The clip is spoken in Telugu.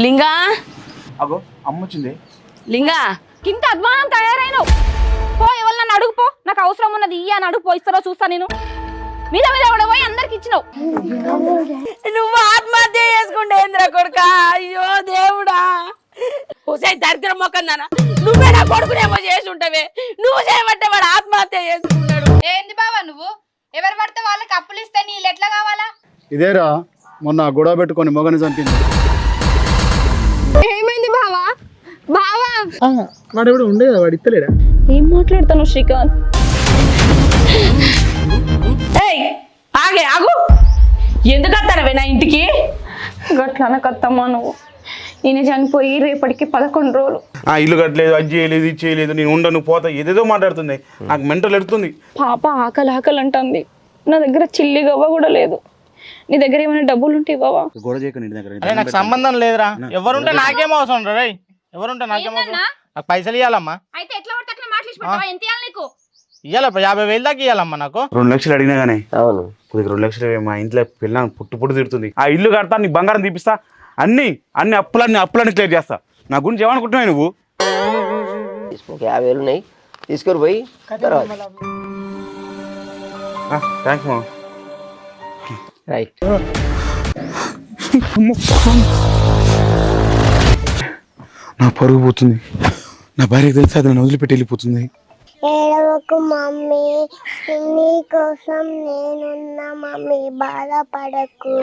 లింగా అగో అమ్మ వచ్చింది. లింగా ఇంత అధ్వానం తయారైనవు. పో ఎవరు నన్ను అడుగుపో, నాకు అవసరం ఉన్నది ఇయ్య అని అడుగు పోయిస్తారో చూస్తా. నేను మీద మీద కూడా పోయి అందరికి ఇచ్చినావు. నువ్వు ఆత్మహత్య చేసుకుంటే ఏంద్ర కొడుక? అయ్యో దేవుడా, హుసై దరిద్ర మొక్కన్నానా, నువ్వే నా కొడుకునేమో చేసి ఉంటావే. నువ్వు చేయమంటే వాడు ఆత్మహత్య చేసుకున్నాడు. ఏంది బావా నువ్వు? ఎవరు పడితే వాళ్ళకి అప్పులు ఇస్తే నీళ్ళు ఎట్లా కావాలా? ఇదేరా మొన్న గొడవ పెట్టుకొని మొగని చంపింది. ఏమైంది బావా? బావా వాడు ఎవడు ఉండే కదా, వాడు ఇత్తలేడా? ఏం మాట్లాడతాను శ్రీకాంత్? ఏయ్ ఆగే ఆగు, ఎందుకు వస్తానవే నా ఇంటికి? గట్లన కత్తమ్మా నువ్వు. ఈయన చనిపోయి రేపటికి 11 రోజులు. ఆ ఇల్లు కట్టలేదు, అది చేయలేదు, ఇది చేయలేదు, నేను ఉండను పోతా, ఏదేదో మాట్లాడుతుంది. నాకు మెంటల్ ఎడుతుంది. పాప ఆకలి ఆకలి అంటుంది. నా దగ్గర చిల్లి గవ్వ కూడా లేదు. నీ దగ్గర ఏమైనా డబ్బులు ఉంటే ఇవ్వవా? గొడవ చేయకండి దగ్గర. అరే నాకు సంబంధం లేదురా. ఎవరుంటే నాకేం అవసరం రా. ఎవరుంటే నాకేం అవసరం? నాకు పైసలు ఇవ్వాలమ్మా. అయితే ఎట్లా పడితే అట్లా మాట్లాడిపోతావా? ఎంత ఇవ్వాలి నీకు? ఇవ్వాలి 50,000 దాకా ఇవ్వాలమ్మా నాకు. 2 లక్షలు అడిగినా గానీ అవును, కొద్దిగా 2 లక్షలు మా ఇంట్లో పిల్లలు పుట్టు తిడుతుంది. ఆ ఇల్లు కడతా, నీ బంగారం తీపిస్తా, అన్ని అప్పులన్నీ క్లియర్ చేస్తా. నా గురించి ఏమనుకుంటున్నావు నువ్వు? తీసుకో 50,000 ఉన్నాయి, తీసుకొని పోయి తర్వాత. థ్యాంక్స్ మా. రైట్. నా పరుగు పోతుంది. నా భార్యకు తెలిసి అది నన్ను వదిలిపెట్టి వెళ్ళిపోతుంది. ఏడవకు మమ్మీ, నీ కోసం నేనున్నా మమ్మీ, బాధపడకు.